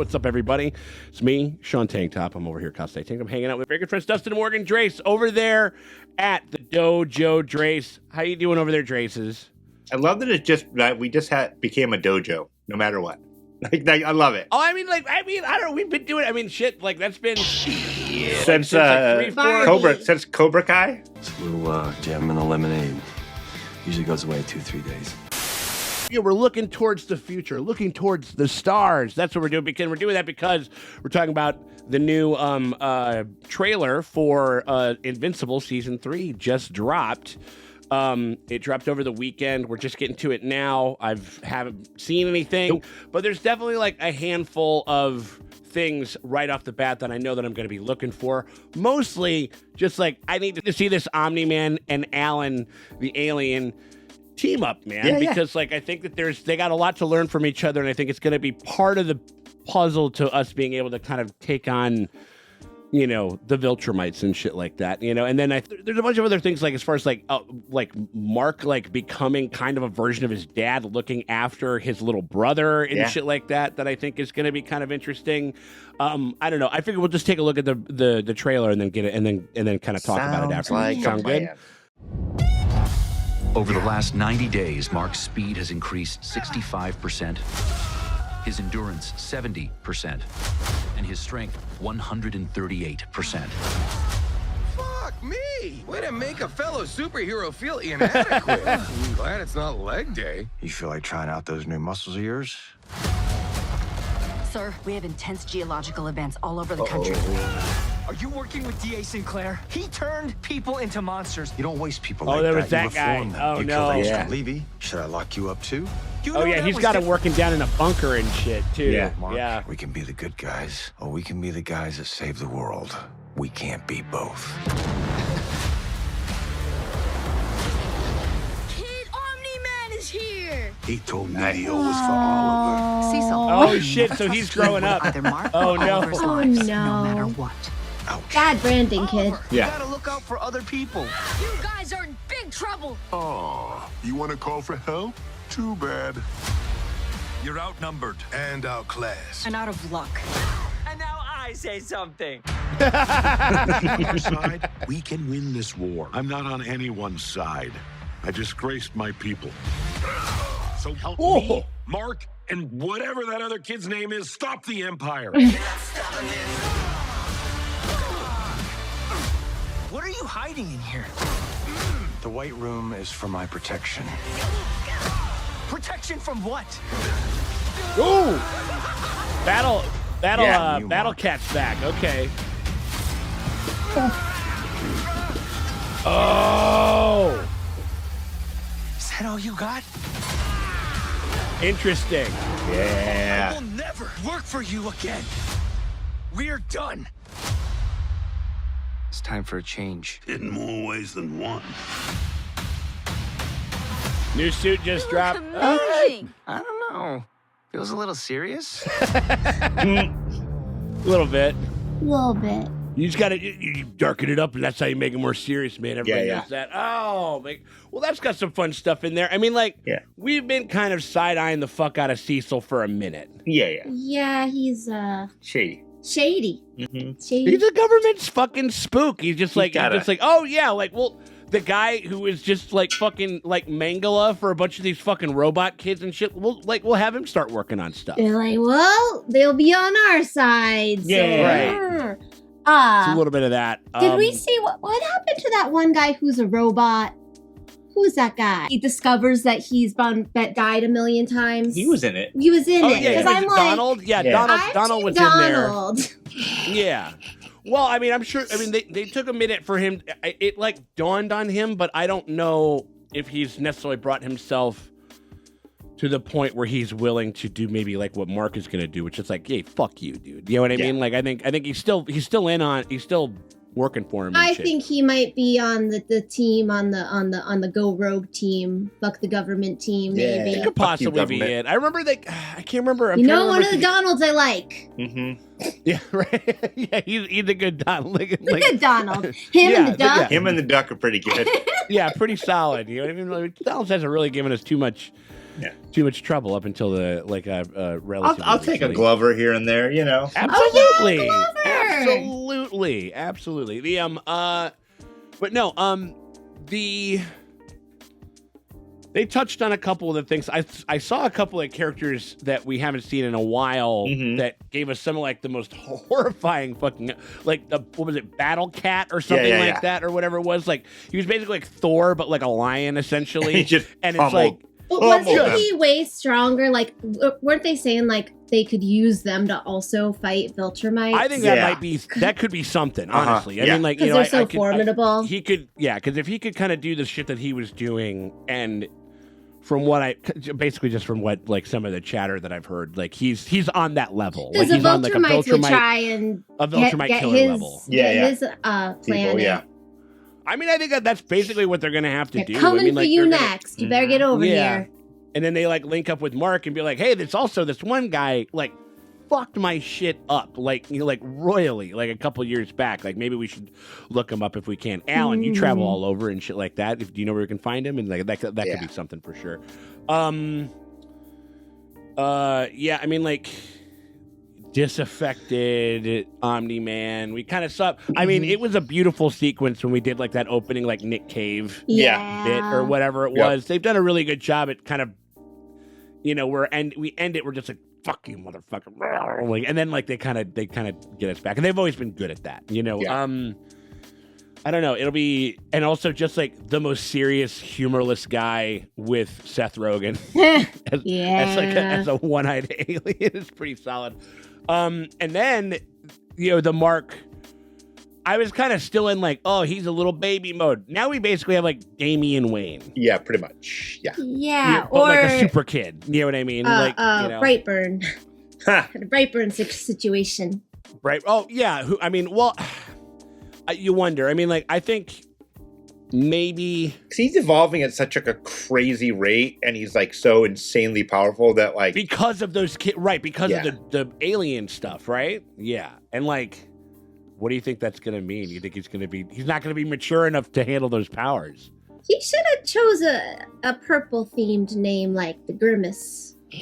What's up, everybody? It's me, Sean Tank Top. I'm over here, Cosplay Tank. I'm hanging out with very good friends Dustin and Morgan. Drace over there at the dojo. Drace, how you doing over there, Draces? I love that we just became a dojo, no matter what. I love it. Oh, I don't know. We've been doing. Shit. Like that's been since like 3-4 since Cobra Kai. This little jam in the lemonade usually goes away 2-3 days. Yeah, we're looking towards the future, looking towards the stars. That's what we're doing. Because we're doing that because we're talking about the new trailer for Invincible season 3 just dropped. It dropped over the weekend. We're just getting to it now. Haven't seen anything, but there's definitely like a handful of things right off the bat that I know that I'm going to be looking for. Mostly just like I need to see this Omni-Man and Alan, the alien, team up, man. Because like I think that they got a lot to learn from each other, and I think it's going to be part of the puzzle to us being able to kind of take on, the Viltrumites and shit like that, and then there's a bunch of other things, like as far as like Mark like becoming kind of a version of his dad, looking after his little brother and shit like that I think is going to be kind of interesting. I don't know. I figure we'll just take a look at the trailer and then get it and then kind of talk about it after. Like Sound good? Over the last 90 days, Mark's speed has increased 65%, his endurance 70%, and his strength 138%. Fuck me! Way to make a fellow superhero feel inadequate. I'm glad it's not leg day. You feel like trying out those new muscles of yours? Sir, we have intense geological events all over the country. Are you working with D.A. Sinclair? He turned people into monsters. You don't waste people Oh, like there that. was that You guy. reform them. Oh, You no. killed Yeah. Mr. Levy. Should I lock you up too? You Oh know yeah, that he's was got him different. working down in a bunker and shit too. Yeah, Mark, yeah. we can be the good guys, or we can be the guys that save the world. We can't be both. Kid Omni-Man is here! He told me the deal was for Oliver. Cecil. Oh shit! So he's growing up. Either Mark Oh, or no. Oliver's Oh, lives, no. no matter what. Ouch. Bad branding, kid. You Yeah. gotta look out for other people. You guys are in big trouble! Oh, you want to call for help? Too bad. You're outnumbered and outclassed. And out of luck. And now I say something. On our side, we can win this war. I'm not on anyone's side. I disgraced my people. So help me, Mark, and whatever that other kid's name is, stop the Empire. What are you hiding in here? The White Room is for my protection. Protection from what? Ooh! Yeah, Battle Cat's back. Okay. Oh! Is that all you got? Interesting. I Yeah. will never work for you again. We're done. It's time for a change. In more ways than one. New suit just dropped. Amazing! I don't know. Feels a little serious. A little bit. A little bit. You just gotta you darken it up, and that's how you make it more serious, man. Everybody Yeah, knows that. Oh, well, that's got some fun stuff in there. We've been kind of side-eyeing the fuck out of Cecil for a minute. Yeah. Yeah, he's, Shady. shady. Mm-hmm. Shady. He's a government's fucking spook. He's just like, gotta- oh yeah, like, well, the guy who is just like fucking like Mangala for a bunch of these fucking robot kids and shit. We'll have him start working on stuff. They're like, well, they'll be on our side. So. Yeah, It's a little bit of that. Did we see what happened to that one guy who's a robot? Who's that guy? He discovers that he's died a million times. He was in it. He was in Oh it. yeah, Because I'm like, Donald. Yeah, Yeah. Donald was Donald. in there. Yeah. Well, I'm sure. They took a minute for him. It like dawned on him, but I don't know if he's necessarily brought himself to the point where he's willing to do maybe like what Mark is going to do, which is like, hey, fuck you, dude. You know what I mean? Like, I think he's still working for him. And I shit. think he might be on the team on the Go Rogue team, fuck the government team, Yeah. maybe. It could Fuck you, possibly be government. it. I remember I can't remember. You know, one of the Donalds I like. Mm-hmm. Yeah, right. Yeah, he's a good Donald. The good Donald. Him and the Yeah, duck. Him and the duck are pretty good. Yeah, pretty solid. You know what I mean? Like, Donald hasn't really given us too much too much trouble up until the relatively. I'll take a Glover here and there, you know. Absolutely, Oh, yeah, absolutely. But no, they touched on a couple of the things. I saw a couple of characters that we haven't seen in a while that gave us some of like the most horrifying fucking what was it, Battle Cat or something like that or whatever it was. Like he was basically like Thor but like a lion essentially. And it's like. But wasn't he way stronger? Like, weren't they saying like they could use them to also fight Viltrumites? I think that could be something. Honestly, I mean, like because they're so formidable. He could, because if he could kind of do the shit that he was doing, and from what basically just from what like some of the chatter that I've heard, like he's on that level. Like Because he's on like Viltrumites would try and Viltrumite killer his, level. his planet. People, I mean, I think that's basically what they're going to have to They're do. coming I mean, like, for you next. You better get over here. And then they like link up with Mark and be like, hey, there's also this one guy like fucked my shit up like royally like a couple years back. Like maybe we should look him up if we can. Alan, you travel all over and shit like that. Do you know where we can find him? And like that could be something for sure. I mean like disaffected Omni-Man. We kind of saw. I mean, it was a beautiful sequence when we did like that opening, like Nick Cave bit or whatever it was. They've done a really good job at kind of, we end it. We're just like, fuck you, motherfucker, like, and then like they kind of get us back, and they've always been good at that, I don't know. It'll be, and also just like the most serious, humorless guy with Seth Rogen as a one-eyed alien is pretty solid. And then, the Mark, I was kind of still in like, oh, he's a little baby mode. Now we basically have like Damian Wayne. Yeah, pretty much. Yeah. Yeah, but or like a super kid. You know what I mean? Brightburn. The Brightburn situation. Right. Oh, yeah. You wonder. I mean, like, I think maybe because he's evolving at such like a crazy rate, and he's like so insanely powerful that like because of those kids, right? Because of the alien stuff, right? Yeah, and like, what do you think that's gonna mean? You think he's not gonna be mature enough to handle those powers? He should have chose a purple themed name like the Grimace. Why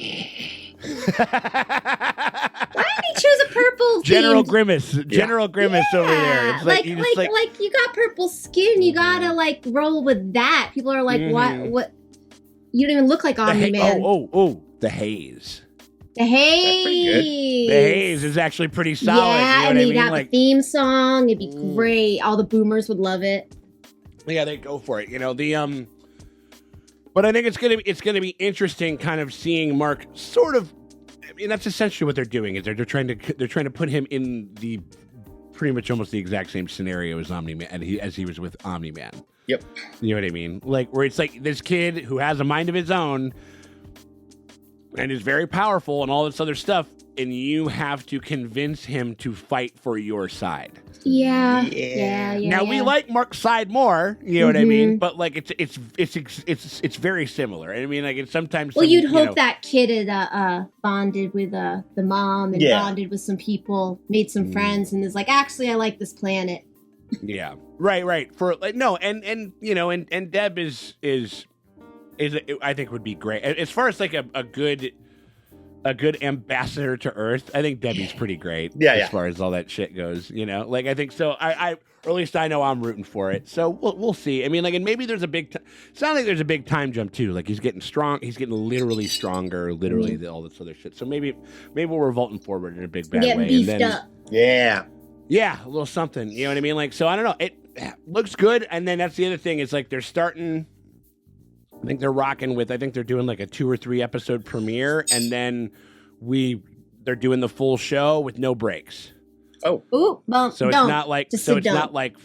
did he choose a purple General themed? Grimace over there? It's like, you got purple skin, you gotta like roll with that. People are like, what? You don't even look like Omni-Man. The haze. The haze. The haze is actually pretty solid. Yeah, and you got the theme song. It'd be great. All the boomers would love it. Yeah, they go for it. But I think it's gonna be interesting, kind of seeing Mark sort of. I mean, that's essentially what they're doing. Is they're trying to put him in the pretty much almost the exact same scenario as Omni-Man, as he was with Omni-Man. Yep. You know what I mean? Like where it's like this kid who has a mind of his own and is very powerful and all this other stuff, and you have to convince him to fight for your side. Yeah. Now we like Mark's side more, you know what I mean? But like it's very similar. I mean, like it's sometimes. Well, you'd hope that kid had bonded with the mom and bonded with some people, made some friends, and is like, actually, I like this planet. Yeah, right. For like and Deb is I think would be great as far as like a good ambassador to Earth. I think Debbie's pretty great. As far as all that shit goes, like I think so. I or at least I know I'm rooting for it. So we'll see. I mean, like, and maybe there's a big. Sounds like there's a big time jump too. Like he's getting strong. He's getting literally stronger. Literally all this other shit. So maybe we're vaulting forward in a big bad way. Beefed and then, up. Yeah, a little something. You know what I mean? Like, so I don't know. It looks good. And then that's the other thing. It's like they're starting. I think they're rocking with. I think they're doing like a 2 or 3 episode premiere, and then they're doing the full show with no breaks. Oh, ooh, well, so it's not like not like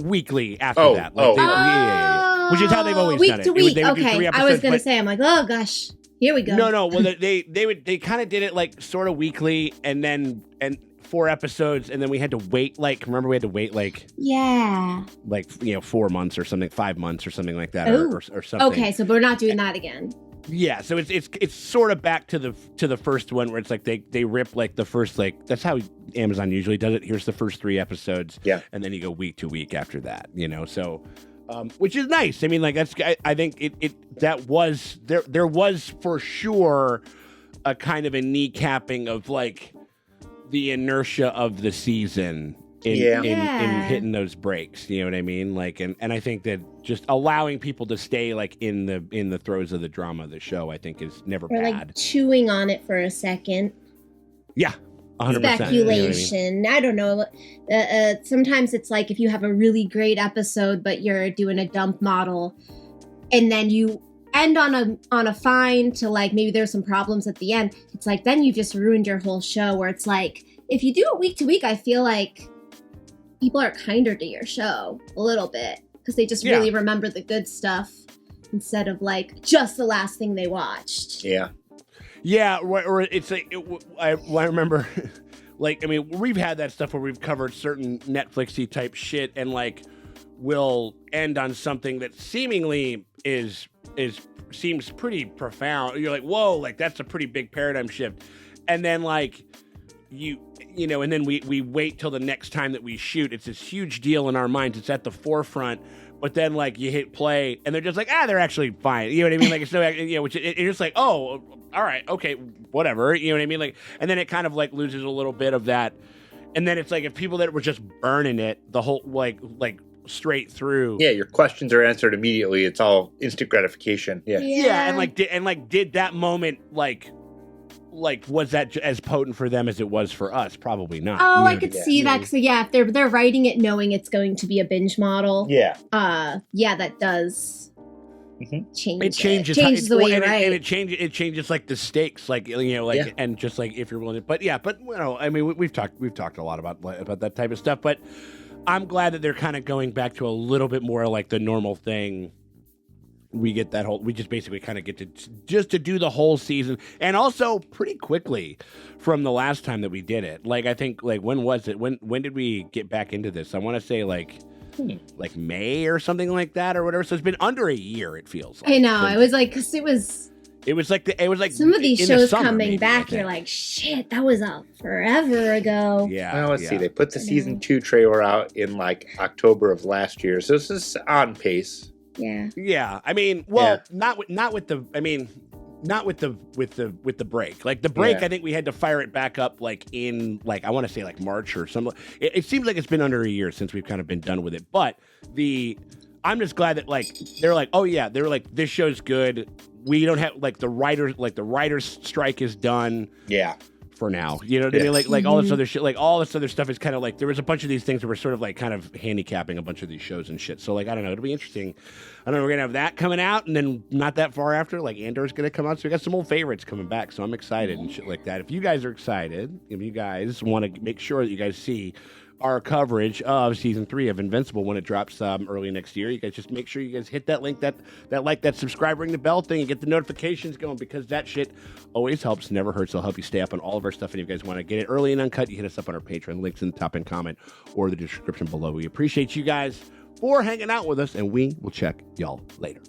weekly after that. Like which is how they've always week done it. To week. They would do 3 episodes, I was gonna say, I'm like, oh gosh, here we go. No. Well, they kind of did it like sort of weekly, and 4 episodes, and then we had to wait. Like, remember we had to wait like 4 months or something, 5 months or something like that, or something. Okay, so we're not doing that again. Yeah, so it's sort of back to the first one where it's like they rip like the first, like that's how Amazon usually does it. Here's the first 3 episodes, and then you go week to week after that. So which is nice. I mean, like I think that was there was for sure a kind of a kneecapping of like the inertia of the season in hitting those breaks. You know what I mean? Like, and I think that just allowing people to stay like in the throes of the drama of the show, I think is never bad. Like chewing on it for a second. Yeah. 100%, Speculation. I don't know. Sometimes it's like if you have a really great episode, but you're doing a dump model, and then you end on a fine to like maybe there's some problems at the end. It's like then you just ruined your whole show. Where it's like if you do it week to week, I feel like people are kinder to your show a little bit because they just really remember the good stuff instead of like just the last thing they watched. Yeah. Yeah, or it's like I remember, like I mean, we've had that stuff where we've covered certain Netflixy type shit, and like we'll end on something that seemingly seems pretty profound. You're like, whoa, like that's a pretty big paradigm shift, and then like you know, and then we wait till the next time that we shoot. It's this huge deal in our minds. It's at the forefront. But then, like, you hit play, and they're just like, they're actually fine. You know what I mean? Like, it's no, you know, it's just like, oh, all right, okay, whatever. You know what I mean? Like, and then it kind of like loses a little bit of that, and then it's like if people that were just burning it the whole like straight through. Yeah, your questions are answered immediately. It's all instant gratification. Yeah, and did that moment like was that as potent for them as it was for us? Probably not. Oh, I could see that. So if they're writing it knowing it's going to be a binge model. Yeah. That does change. It changes the way you write. And it changes like the stakes, like you know, like and just like if you're willing to. But you know, I mean, we've talked a lot about that type of stuff. But I'm glad that they're kind of going back to a little bit more like the normal thing. We get that we just basically kind of get to do the whole season, and also pretty quickly from the last time that we did it. Like I think like when was it? When did we get back into this? I want to say like May or something like that or whatever. So it's been under a year. It feels like. I know. It was like because it was like some of these shows coming back. You're like, shit, that was forever ago. Yeah. Well, let's see. They put the season 2 trailer out in like October of last year, so this is on pace. Yeah. I mean, not with the break. Like the break, I think we had to fire it back up like in like I want to say like March or something. It seems like it's been under a year since we've kind of been done with it. But I'm just glad that like they're like, oh yeah, they're like this show's good. We don't have like the writers strike is done. Yeah. For now, you know what I mean? Like all this other shit, like all this other stuff is kind of like there was a bunch of these things that were sort of like kind of handicapping a bunch of these shows and shit. So like I don't know, it'll be interesting. I don't know, we're gonna have that coming out, and then not that far after, like Andor's gonna come out. So we got some old favorites coming back. So I'm excited and shit like that. If you guys are excited, if you guys want to make sure that you guys see our coverage of season 3 of Invincible when it drops early next year, you guys just make sure you guys hit that link, that subscribe, ring the bell thing, and get the notifications going, because that shit always helps, never hurts. It'll help you stay up on all of our stuff. And if you guys want to get it early and uncut, you hit us up on our Patreon. Links in the top end comment or the description below. We appreciate you guys for hanging out with us, and we will check y'all later.